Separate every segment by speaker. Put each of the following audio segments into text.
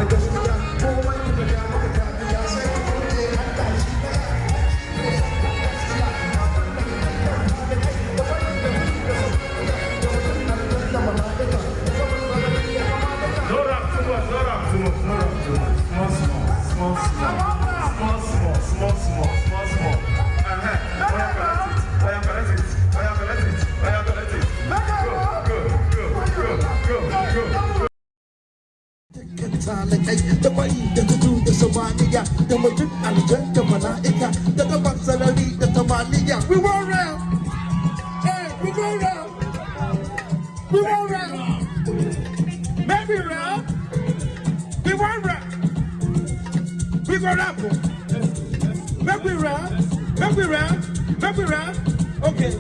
Speaker 1: We roll round. Hey, we go round. We roll round. Maybe round. We roll round. We go round. Make we round. Make we round. Make we round. Okay.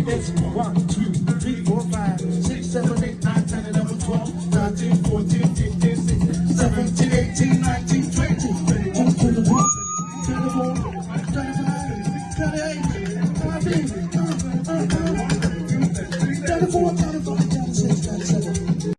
Speaker 1: It's 1, 2, 3, 4, 5, 6, 7, 8, 9, 10, 11, 12, 13, 14, 15, 16, 17, 18, 19, 20, 21, 22, 24, 25, 28, 34, 35, 36, 37.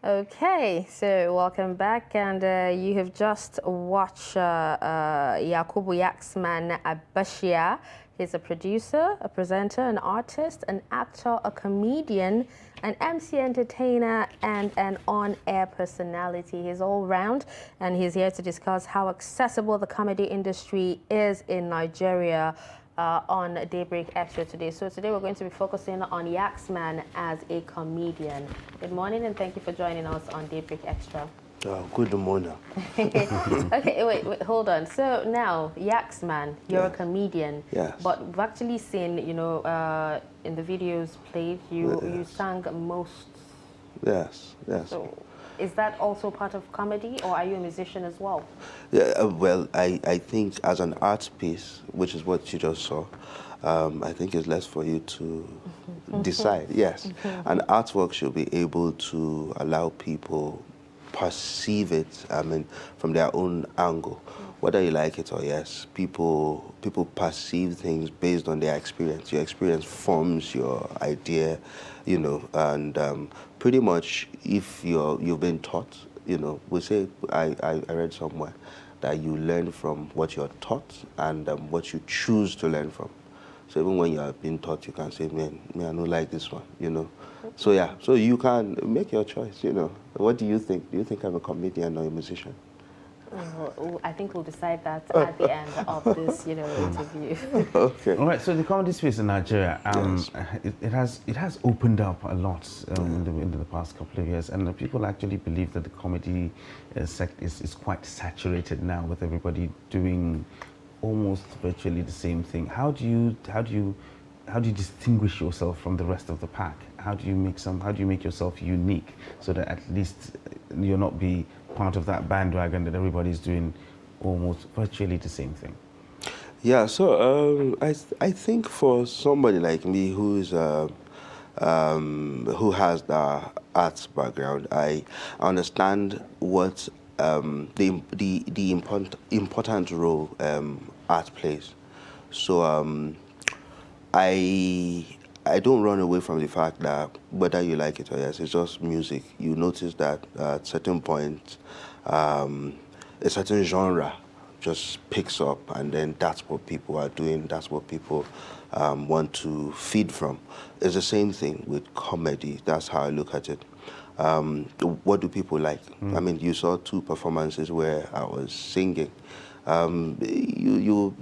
Speaker 2: Okay, so welcome back, and you have just watched Yakubu Yaxman Abashia. He's a producer, a presenter, an artist, an actor, a comedian, an MC entertainer, and an on-air personality. He's all round, and he's here to discuss how accessible the comedy industry is in Nigeria on Daybreak Extra today. So today we're going to be focusing on Yaxman as a comedian. Good morning, and thank you for joining us on Daybreak Extra.
Speaker 3: Good morning.
Speaker 2: Okay, wait, hold on. So now, Yaxman, you're a comedian.
Speaker 3: Yes.
Speaker 2: But we've actually seen, in the videos played, you sang most.
Speaker 3: Yes, yes.
Speaker 2: So is that also part of comedy, or are you a musician as well?
Speaker 3: Yeah, well, I think as an art piece, which is what you just saw, I think it's less for you to decide. Yes. An artwork should be able to allow people perceive it, from their own angle, whether you like it or yes. People perceive things based on their experience. Your experience forms your idea, and pretty much if you've been taught, we say, I read somewhere that you learn from what you're taught and what you choose to learn from. So even when you have been taught, you can say, man, I don't like this one, So yeah, so you can make your choice, What do you think? Do you think I'm a comedian or a musician?
Speaker 2: I think we'll decide that at the end of this, interview.
Speaker 3: Okay.
Speaker 4: All right. So the comedy space in Nigeria,
Speaker 3: Yes.
Speaker 4: it has opened up a lot in the past couple of years, and people actually believe that the comedy sector is quite saturated now, with everybody doing almost virtually the same thing. How do you distinguish yourself from the rest of the pack? How do you make yourself unique, so that at least you'll not be part of that bandwagon that everybody's doing almost virtually the same thing?
Speaker 3: Yeah, so I think for somebody like me who has the arts background, I understand what the important role art plays. So I don't run away from the fact that whether you like it or yes, it's just music. You notice that at certain points, a certain genre just picks up, and then that's what people are doing. That's what people want to feed from. It's the same thing with comedy. That's how I look at it. What do people like? I mean, you saw 2 performances where I was singing. You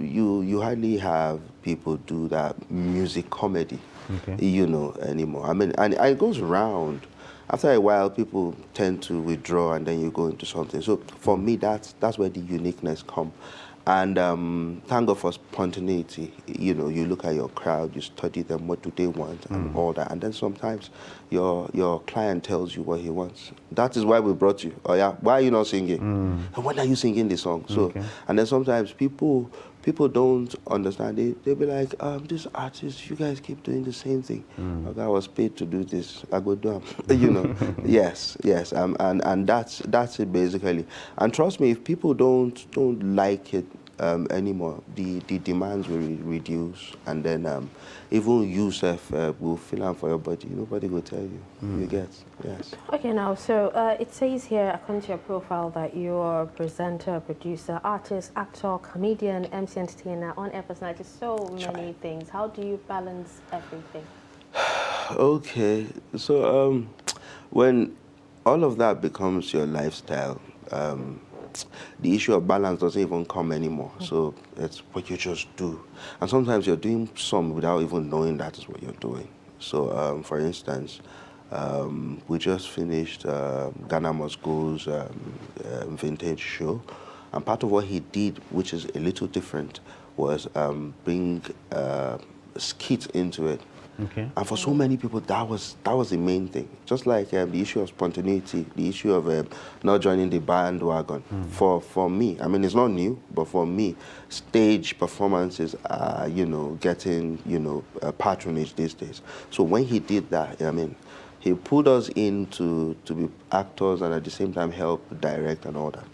Speaker 3: hardly have people do that music comedy, anymore. I mean, and it goes around. After a while, people tend to withdraw, and then you go into something. So for me, that's where the uniqueness comes. And thank God for spontaneity. You look at your crowd, you study them, what do they want, and all that. And then sometimes your client tells you what he wants. That is why we brought you. Oh yeah, why are you not singing? And when are you singing the song? So, and then sometimes people don't understand it. They'll be like, this artist, you guys keep doing the same thing. Like, I was paid to do this. I go do it. Yes. And that's it basically. And trust me, if people don't like it, anymore. The demands will reduce, and then even you self will fill out for your body. Nobody will tell you. You get, yes.
Speaker 2: Okay, now, so it says here, according to your profile, that you're a presenter, producer, artist, actor, comedian, MC entertainer, on-air personality, so many things. How do you balance everything?
Speaker 3: Okay, so when all of that becomes your lifestyle, the issue of balance doesn't even come anymore. So it's what you just do. And sometimes you're doing some without even knowing that is what you're doing. So for instance, we just finished Ghana Must Go's vintage show. And part of what he did, which is a little different, was bring skits into it.
Speaker 4: Okay.
Speaker 3: And for so many people, that was the main thing. Just like the issue of spontaneity, the issue of not joining the bandwagon. For me, I mean, it's not new, but for me, stage performances are, getting, patronage these days. So when he did that, I mean, he pulled us in to be actors and at the same time help direct and all that.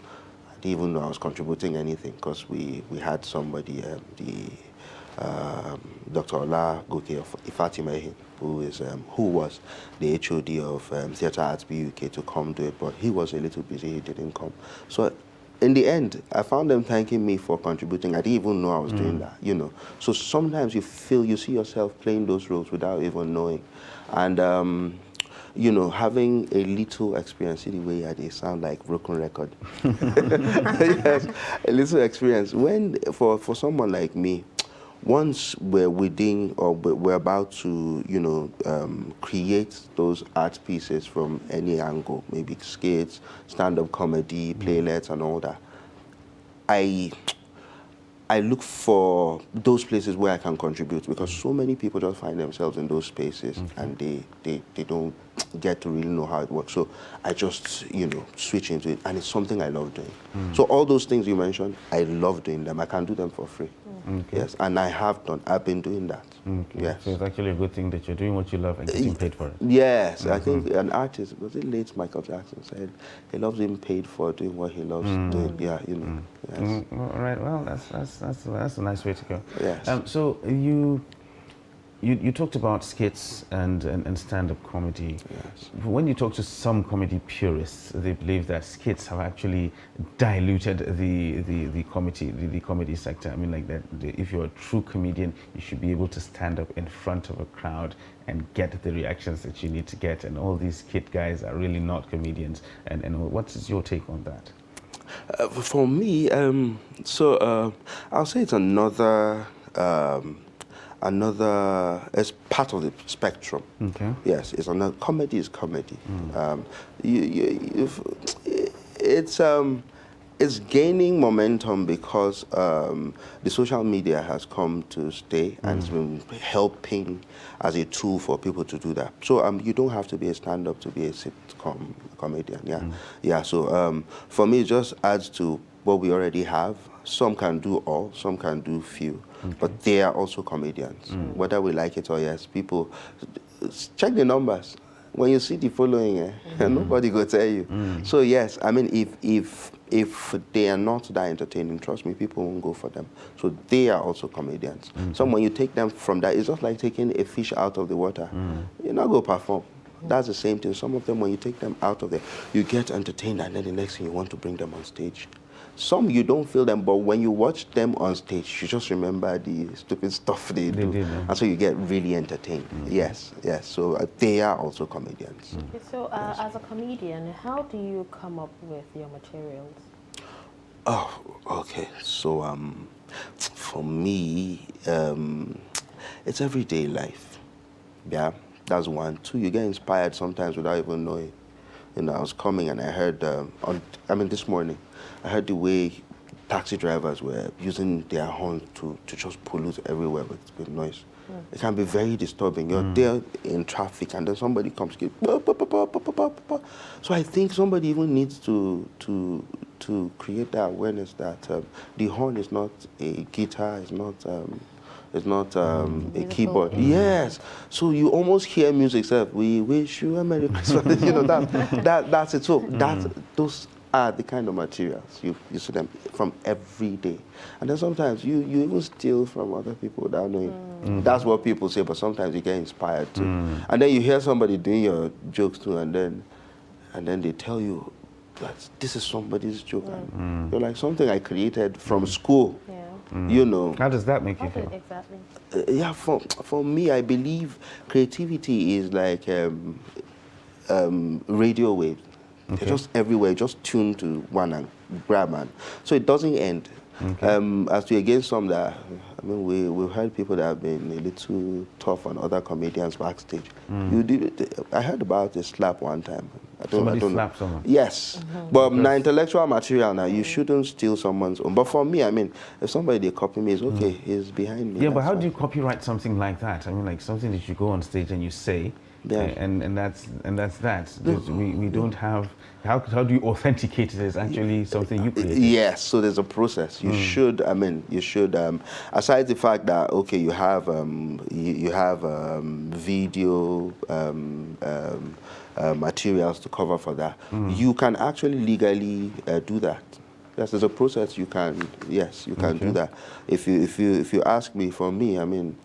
Speaker 3: I didn't even know I was contributing anything because we had somebody, Dr. Ola Goke of Ifatimehin, who was the HOD of Theatre Arts BUK to come do it, but he was a little busy, he didn't come. So in the end, I found them thanking me for contributing. I didn't even know I was doing that, So sometimes you see yourself playing those roles without even knowing. And having a little experience, see the way they sound like broken record. Yes, a little experience. When for someone like me, once we're within or we're about to, create those art pieces from any angle, maybe skits, stand-up comedy, playlets, and all that, I look for those places where I can contribute because so many people just find themselves in those spaces and they don't get to really know how it works. So I just, switch into it, and it's something I love doing. So all those things you mentioned, I love doing them. I can do them for free. Yes, and I've been doing that. Yes.
Speaker 4: So it's actually a good thing that you're doing what you love and getting paid for it.
Speaker 3: Yes, I think an artist, was it late Michael Jackson said, he loves being paid for doing what he loves doing. Yeah, Yes.
Speaker 4: All right, well, that's a nice way to go.
Speaker 3: Yes.
Speaker 4: So you talked about skits and stand-up comedy.
Speaker 3: Yes.
Speaker 4: When you talk to some comedy purists, they believe that skits have actually diluted the comedy sector. I mean, like that. If you're a true comedian, you should be able to stand up in front of a crowd and get the reactions that you need to get. And all these skit guys are really not comedians. And what is your take on that?
Speaker 3: For me, I'll say it's another. It's part of the spectrum.
Speaker 4: Okay.
Speaker 3: Yes, it's another. Comedy is comedy. It's gaining momentum because the social media has come to stay and it's been helping as a tool for people to do that. So you don't have to be a stand-up to be a sitcom comedian. Yeah, yeah. So for me, it just adds to what we already have. Some can do all, some can do few, but they are also comedians. Whether we like it or yes, people check the numbers. When you see the following, nobody will tell you. So yes, I mean, if they are not that entertaining, trust me, people won't go for them. So they are also comedians. So when you take them from that, it's just like taking a fish out of the water. You're not going to perform. That's the same thing. Some of them, when you take them out of there, you get entertained, and then the next thing you want to bring them on stage. Some you don't feel them, but when you watch them on stage, you just remember the stupid stuff they do. And so you get really entertained. Yes, yes. So they are also comedians.
Speaker 2: Okay, so as a comedian, how do you come up with your materials?
Speaker 3: Oh, okay. So for me, it's everyday life. Yeah, that's one. Two, you get inspired sometimes without even knowing. I was coming and I heard, this morning, I heard the way taxi drivers were using their horn to just pollute everywhere with noise. It can be very disturbing. You're there in traffic and then somebody comes to you. So I think somebody even needs to create that awareness that the horn is not a guitar, it's not a keyboard. Yes. So you almost hear music say, "We wish you a Merry Christmas." That's it. So those are the kind of materials you see them from every day. And then sometimes you even steal from other people without knowing. That's what people say, but sometimes you get inspired too. And then you hear somebody doing your jokes too, and then they tell you that this is somebody's joke. And you're like, something I created from school.
Speaker 2: Yeah.
Speaker 3: You know.
Speaker 4: How does that make you feel?
Speaker 2: Exactly.
Speaker 3: Yeah, for me, I believe creativity is like radio waves. They're just everywhere, just tune to one and grab one. So it doesn't end. As to against some that, I mean, we've heard people that have been a little tough on other comedians backstage. I heard about a slap one time.
Speaker 4: Somebody slapped someone?
Speaker 3: Yes. But now intellectual material now, you shouldn't steal someone's own. But for me, I mean, if somebody they copy me, it's okay, he's behind me.
Speaker 4: Yeah, but how do you copyright something like that? I mean, like something that you go on stage and you say, and that's that. We don't have. How do you authenticate it as actually something you created?
Speaker 3: Yes, so there's a process. You should. I mean, you should. Aside the fact that okay, you have video materials to cover for that. You can actually legally do that. Yes, there's a process. You can. Yes, you can do that. If you ask me, for me, I mean,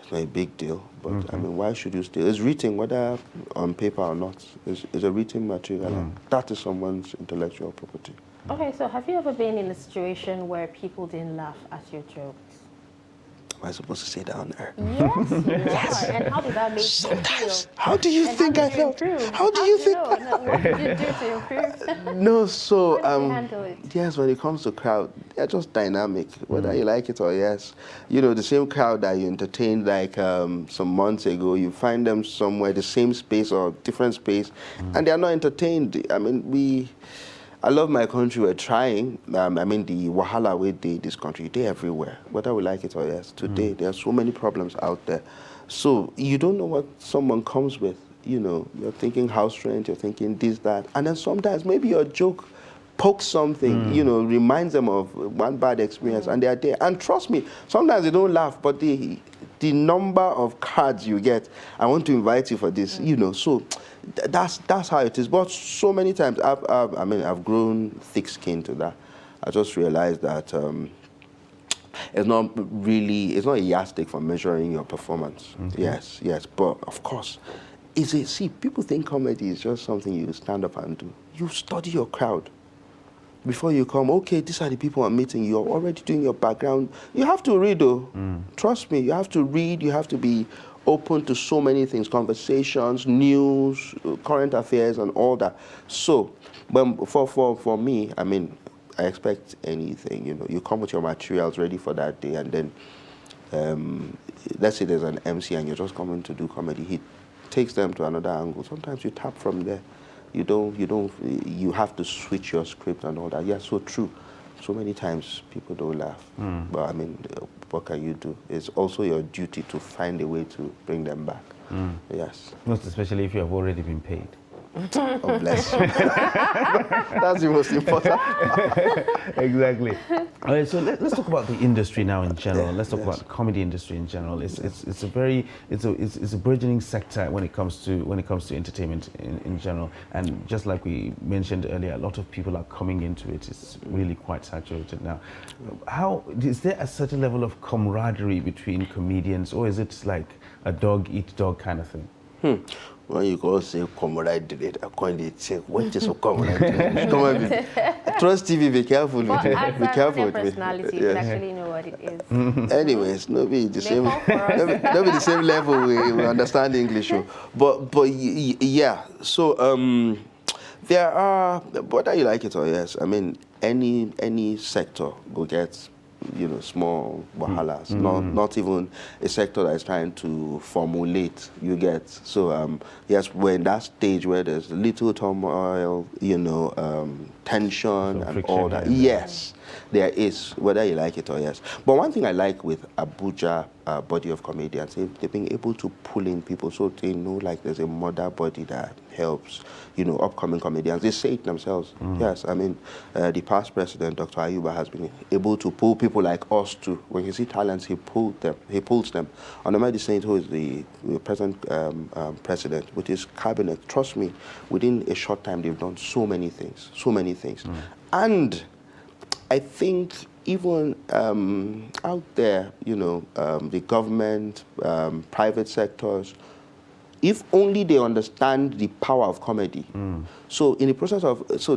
Speaker 3: it's not a big deal. But I mean, why should you steal? It's written, whether on paper or not. It's a written material. That is someone's intellectual property.
Speaker 2: Okay, so have you ever been in a situation where people didn't laugh at your jokes?
Speaker 3: Am I supposed to say that on air?
Speaker 2: Yes, you are. And how did that make you feel?
Speaker 3: How do you think I felt? How do you think?
Speaker 2: What did you do to improve?
Speaker 3: No, so
Speaker 2: How did you handle it?
Speaker 3: yes, when it comes to crowd, they're just dynamic, whether you like it or yes. You know, the same crowd that you entertained like some months ago, you find them somewhere, the same space or different space, and they're not entertained. I mean, I love my country. We're trying. I mean, the wahala we did this country, they're everywhere, whether we like it or yes. Today, there are so many problems out there. So you don't know what someone comes with. You know, you're thinking house rent, you're thinking this, that. And then sometimes maybe your joke pokes something, you know, reminds them of one bad experience, and they are there. And trust me, sometimes they don't laugh, but the number of cards you get, I want to invite you for this, you know, so that's how it is. But so many times, I've grown thick-skinned to that. I just realized that it's not a yardstick for measuring your performance. Yes, but of course, see, people think comedy is just something you stand up and do. You study your crowd. Before you come, okay, these are the people I'm meeting. You're already doing your background. You have to read, though. Trust me, you have to read. You have to be open to so many things, conversations, news, current affairs, and all that. So, but for me, I mean, I expect anything. You know, you come with your materials ready for that day, and then let's say there's an MC and you're just coming to do comedy. He takes them to another angle. Sometimes you tap from there. You have to switch your script and all that. Yeah, so true. So many times people don't laugh. But I mean, what can you do? It's also your duty to find a way to bring them back. Yes.
Speaker 4: Most especially if you have already been paid.
Speaker 3: Oh, bless you. That's the most important.
Speaker 4: Exactly. All right, so let's talk about the industry now in general. Let's talk about the comedy industry in general. It's a burgeoning sector when it comes to entertainment in general. And just like we mentioned earlier, a lot of people are coming into it. It's really quite saturated now. How is there a certain level of camaraderie between comedians, or is it like a dog eat dog kind of thing?
Speaker 3: When you go say camaraderie, I can't say what is a camaraderie. Come on, Trust TV, be careful with it. Be careful with me.
Speaker 2: Personality, you actually know what it is.
Speaker 3: Anyways, no be the same. No be the same level we understand English, but yeah. So there are, whether you like it or yes, I mean any sector will get, you know, small wahalas, not even a sector that is trying to formulate, you get. So, yes, we're in that stage where there's little turmoil, you know, tension and all that. Yes. There is, whether you like it or yes. But one thing I like with Abuja body of comedians, they've been able to pull in people so they know like there's a mother body that helps, upcoming comedians. They say it themselves. Yes, I mean, the past president, Dr. Ayuba, has been able to pull people like us too. When you see talents, he pulls them. Onomedi Saint, who is the present president, with his cabinet, trust me, within a short time, they've done so many things. And I think even out there, the government, private sectors, if only they understand the power of comedy. So in the process of, this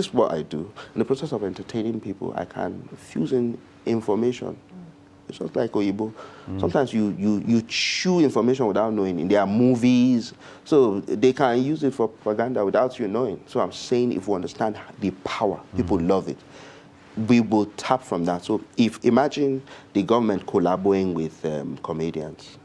Speaker 3: is what I do. In the process of entertaining people, I can fuse in information. It's just like Oyibo. Sometimes you chew information without knowing it. There are movies, so they can use it for propaganda without you knowing. So I'm saying if we understand the power, people love it. We will tap from that. So imagine the government collaborating with comedians.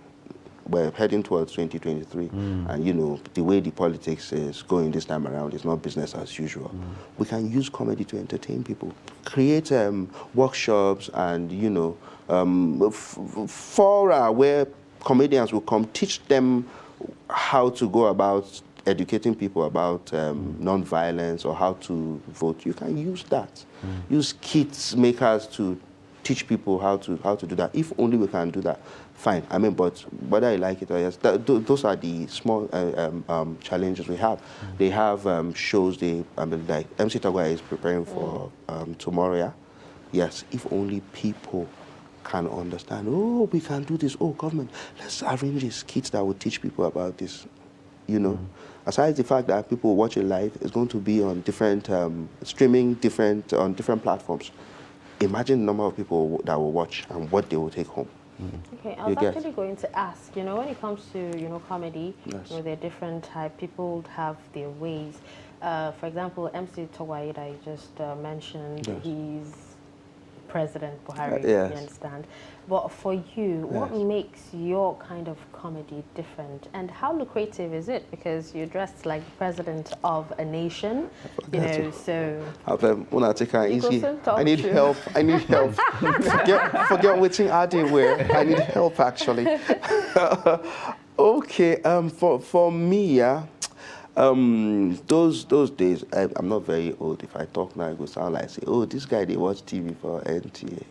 Speaker 3: We're heading towards 2023, and the way the politics is going this time around is not business as usual. We can use comedy to entertain people, create workshops, and fora where comedians will come teach them how to go about educating people about non-violence or how to vote. You can use that. Use kits makers to teach people how to do that. If only we can do that, fine. I mean, but whether I like it or yes, those are the small challenges we have. They have shows. Like MC Tagwa is preparing for tomorrow. Yeah, yes. If only people can understand. Oh, we can do this. Oh, government, let's arrange these kits that will teach people about this. Aside the fact that people watch it live, it's going to be on different streaming, on different platforms. Imagine the number of people that will watch and what they will take home.
Speaker 2: Okay, I was actually going to ask, when it comes to, comedy,
Speaker 3: yes.
Speaker 2: there are different types. People have their ways. For example, MC Tawai that you just mentioned,
Speaker 3: yes.
Speaker 2: he's President Buhari,
Speaker 3: yes.
Speaker 2: you understand? But for you, what makes your kind of comedy different? And how lucrative is it? Because you're dressed like the president of a nation, so...
Speaker 3: When I take her easy,
Speaker 2: I
Speaker 3: need help. Forget which thing I did wear. I need help, actually. Okay, for me, yeah, those days, I'm not very old. If I talk now, it will sound like, say, oh, this guy, they watch TV for NTA,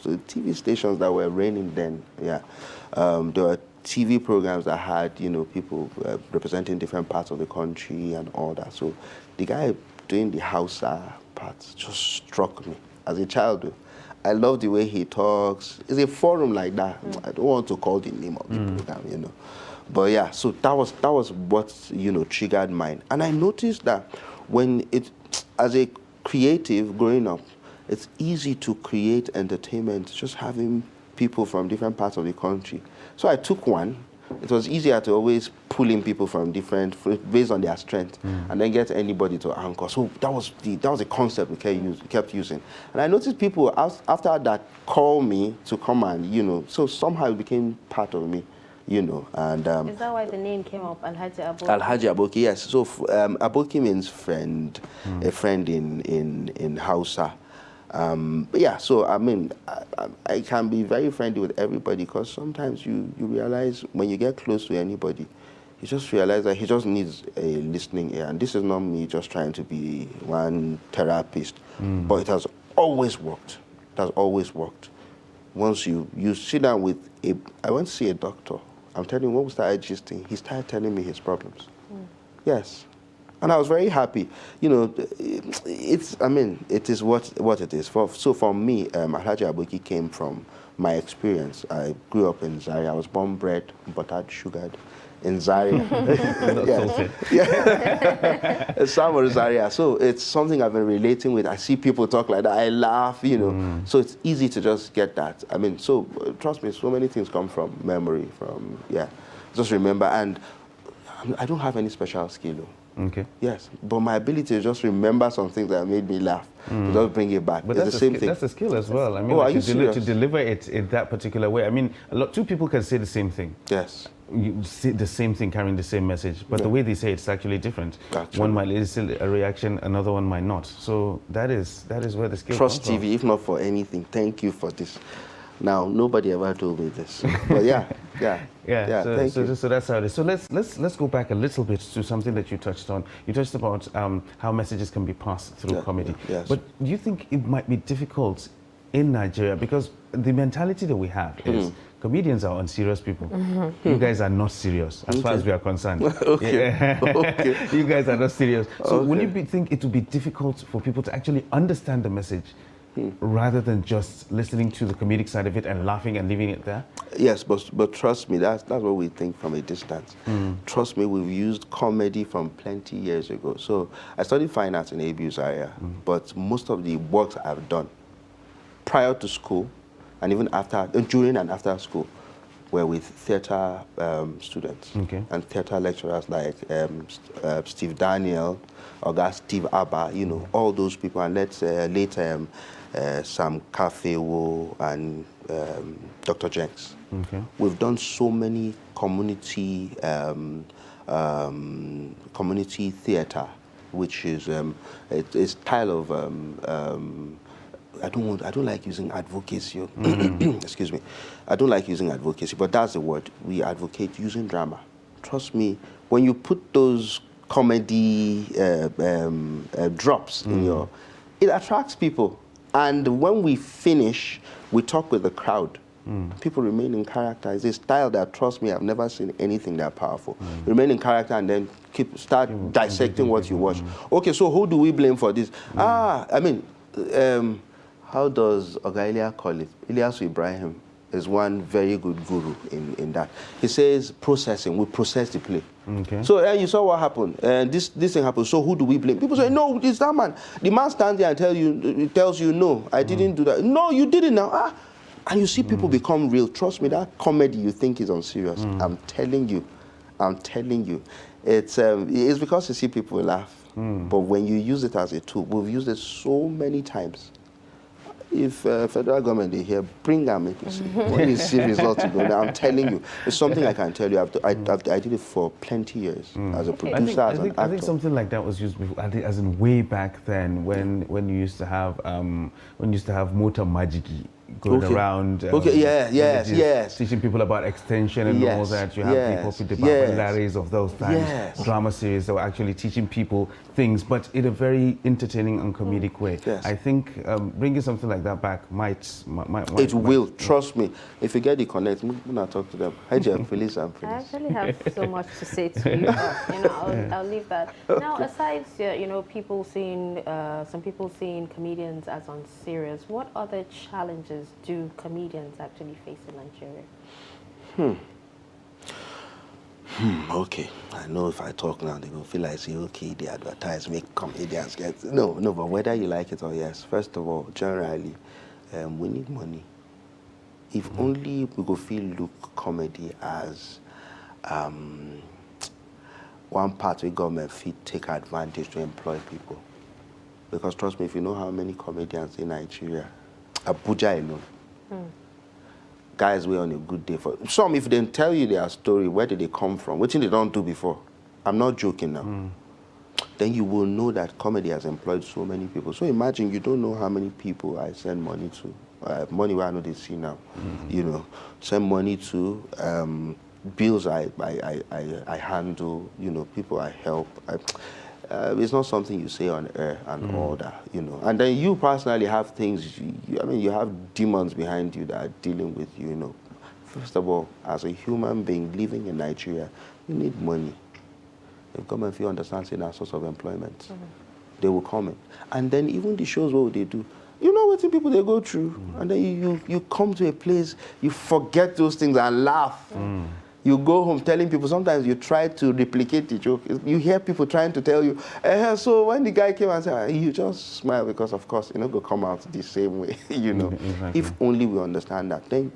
Speaker 3: So TV stations that were reigning then, yeah. There were TV programs that had, people representing different parts of the country and all that. So the guy doing the Hausa part just struck me as a child. I love the way he talks. It's a forum like that. I don't want to call the name of the program, But yeah, so that was what triggered mine, and I noticed that as a creative growing up, it's easy to create entertainment just having people from different parts of the country. So I took one. It was easier to always pull in people from based on their strength, and then get anybody to anchor. So that was the concept we kept using, and I noticed people after that call me to come and so somehow it became part of me. And
Speaker 2: is that why the name came up, Alhaji Aboki? Alhaji
Speaker 3: Aboki, yes. So Aboki means friend, a friend in Hausa. But yeah, so I mean, I can be very friendly with everybody because sometimes you realize when you get close to anybody, you just realize that he just needs a listening ear. And this is not me just trying to be one therapist, but it has always worked. It has always worked. Once you sit down with I went to see a doctor. I'm telling you, what was that gisting? He started telling me his problems. Yes. And I was very happy. It is what it is. So for me, Alhaji Aboki came from my experience. I grew up in Zaria. I was born, bred, buttered, sugared in Zaria. Summer Zaria. So it's something I've been relating with. I see people talk like that. I laugh, So it's easy to just get that. I mean, so trust me, so many things come from memory, just remember. And I don't have any special skill.
Speaker 4: Okay.
Speaker 3: Yes, but my ability to just remember some things that made me laugh, to just bring it back.
Speaker 4: But
Speaker 3: it's
Speaker 4: that's
Speaker 3: the same thing.
Speaker 4: That's a skill as well. I mean,
Speaker 3: to
Speaker 4: deliver it in that particular way. I mean, two people can say the same thing.
Speaker 3: Yes.
Speaker 4: you see the same thing carrying the same message, but the way they say it's actually different.
Speaker 3: Actually.
Speaker 4: One might elicit a reaction, another one might not. So that is where the skill
Speaker 3: Trust
Speaker 4: comes from.
Speaker 3: TV, if not for anything. Thank you for this. Now, nobody ever told me this, but yeah. Thank you.
Speaker 4: So that's how it is. So let's go back a little bit to something that you touched on. You touched about how messages can be passed through comedy.
Speaker 3: Yes.
Speaker 4: But do you think it might be difficult in Nigeria, because the mentality that we have is comedians are unserious people. You guys are not serious as far as we are concerned.
Speaker 3: Okay.
Speaker 4: You guys are not serious. So will you think it would be difficult for people to actually understand the message rather than just listening to the comedic side of it and laughing and leaving it there?
Speaker 3: Yes, but trust me, that's what we think from a distance. Trust me, we've used comedy from plenty years ago. So I studied fine arts in ABU's area, but most of the works I've done prior to school, and even after, during and after school, were with theater students and theater lecturers like Steve Daniel, August Steve Abba, you know, all those people, and later Sam Kafewo and Dr. Jenks. We've done so many community theater, which is a style of I don't like using advocacy. Excuse me. I don't like using advocacy, but that's the word. We advocate using drama. Trust me, when you put those comedy drops in your, it attracts people. And when we finish, we talk with the crowd. People remain in character. It's a style that, trust me, I've never seen anything that powerful. Remain in character and then start dissecting what you watch. Okay, so who do we blame for this? I mean, how does Oga call it? Ilyasu Ibrahim is one very good guru in that. He says processing, we process the play. So you saw what happened, and this thing happened, so who do we blame? People say, no, it's that man. The man stands there and tells you, no, I didn't do that. No, you did it now. And you see people become real. Trust me, that comedy you think is unserious, I'm telling you, it's because you see people laugh. But when you use it as a tool, we've used it so many times. If federal government is here, bring them. When you see results, I'm telling you, it's something I can tell you. I did it for plenty years as a producer, as an actor.
Speaker 4: I think something like that was used before, as in way back then when you used to have Motor Majiki going around. Teaching people about extension and all that. You have people with the vocabularies of those times. Drama series that were actually teaching people things, but in a very entertaining and comedic way. I think bringing something like that back might
Speaker 3: it will. Trust me. If you get the connect, we'll not talk to them. Hi, Jeff, Phyllis and Phyllis.
Speaker 2: I actually have so much to say to you, but I'll leave that. Now, aside, people seeing some people seeing comedians as unserious, what other challenges do comedians actually face in Nigeria?
Speaker 3: Okay, I know if I talk now, they're going to feel like, say, okay, they advertise, make comedians get... No, but whether you like it or yes, first of all, generally, we need money. If only we could look comedy as one part where government fit take advantage to employ people. Because trust me, if you know how many comedians in Nigeria, Abuja alone, guys were on a good day. For some, if they tell you their story, where did they come from, what thing they don't do before, I'm not joking now, then you will know that comedy has employed so many people. So imagine you don't know how many people I send money to, money where I know they see now, send money to, bills I handle, people I help. It's not something you say on air and all that, And then you personally have things, you have demons behind you that are dealing with you, First of all, as a human being living in Nigeria, you need money. If government feel understands in our source of employment, they will come in. And then even the shows, what they do, what people they go through. And then you come to a place, you forget those things and laugh. You go home telling people, sometimes you try to replicate the joke. You hear people trying to tell you, so when the guy came and said, you just smile because, of course, go come out the same way,
Speaker 4: Exactly.
Speaker 3: If only we understand that, then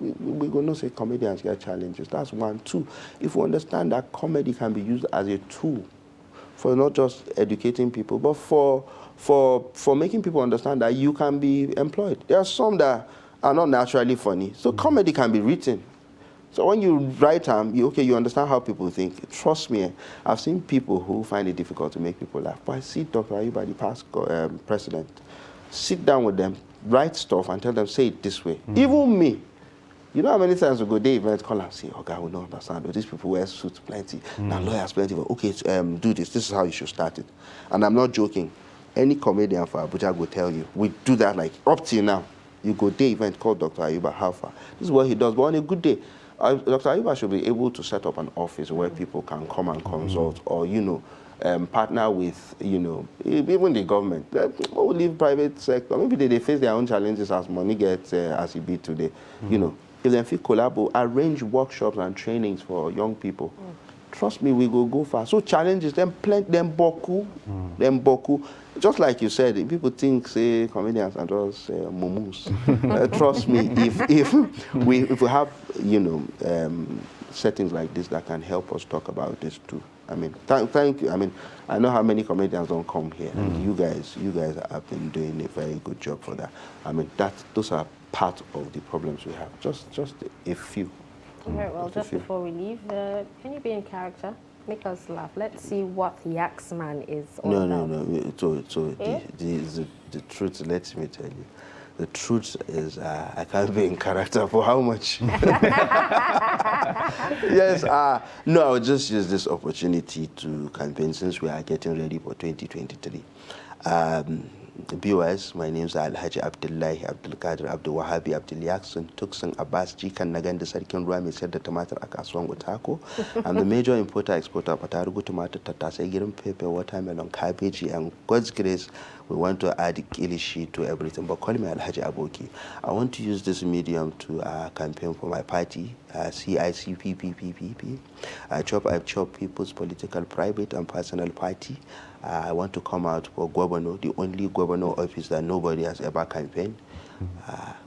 Speaker 3: we're going to say comedians get challenges. That's one. Two, if we understand that comedy can be used as a tool for not just educating people, but for making people understand that you can be employed. There are some that are not naturally funny. So comedy can be written. So when you write them, you understand how people think. Trust me, I've seen people who find it difficult to make people laugh. But I see Dr. Ayuba, the past president, sit down with them, write stuff, and tell them, say it this way. Even me. You know how many times we go to event call and say, oh God, we don't understand. These people wear suits plenty. Now lawyers plenty. But okay, do this. This is how you should start it. And I'm not joking. Any comedian for Abuja will tell you. We do that like up till now. You go to event called Dr. Ayuba, how far? This is what he does. But on a good day, Dr. Ayuba should be able to set up an office where people can come and consult or, partner with, even the government. People who leave private sector, maybe they face their own challenges as money gets as it be today, If they feel collabo, arrange workshops and trainings for young people. Trust me, we go far. So challenges, them boku. Just like you said, people think, say, comedians are just mumus. Trust me, if we have, settings like this that can help us talk about this too. I mean, thank you. I mean, I know how many comedians don't come here, and you guys have been doing a very good job for that. I mean, those are part of the problems we have. Just a few.
Speaker 2: All right, well, just before we leave, can you be in character? Make us laugh. Let's see what Yaxman is all about.
Speaker 3: No. So the truth, let me tell you. The truth is, I can't be in character for how much? Yes, no, I would just use this opportunity to campaign since we are getting ready for 2023. BOS, my name's Alhaji Abdullahi Abdulkadir Abdul Wahabi Abdul Yaksun Tuksun Abbas Jikan Naganda Sarkin Ruwa mai sayar da tumatir a kasuwan Utako. I'm the major importer exporter of Atarugu tomato, tattasai, green pepper, watermelon, cabbage, and God's grace, we want to add kilishi to everything. But call me Alhaji Aboki. I want to use this medium to campaign for my party, CICPPPP. I chop People's Political, Private, and Personal Party. I want to come out for governor, the only governor office that nobody has ever campaigned.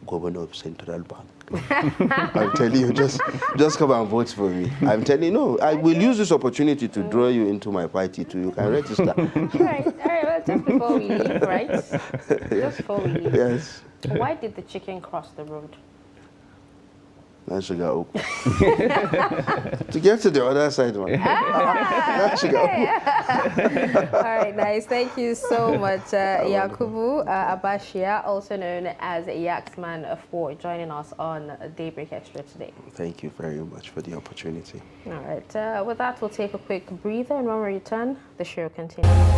Speaker 3: Governor of Central Bank. I'm telling you, just come and vote for me. I'm telling you, no, I will use this opportunity to draw you into my party too. You can register.
Speaker 2: All right, well, just before we leave, right? Just before we leave.
Speaker 3: Yes.
Speaker 2: Why did the chicken cross the road?
Speaker 3: To get to the other side, man.
Speaker 2: All right, nice. Thank you so much, Yakubu Abashia, also known as Yaxman, for joining us on Daybreak Extra today.
Speaker 3: Thank you very much for the opportunity.
Speaker 2: All right, with that, we'll take a quick breather, and when we return, the show continues.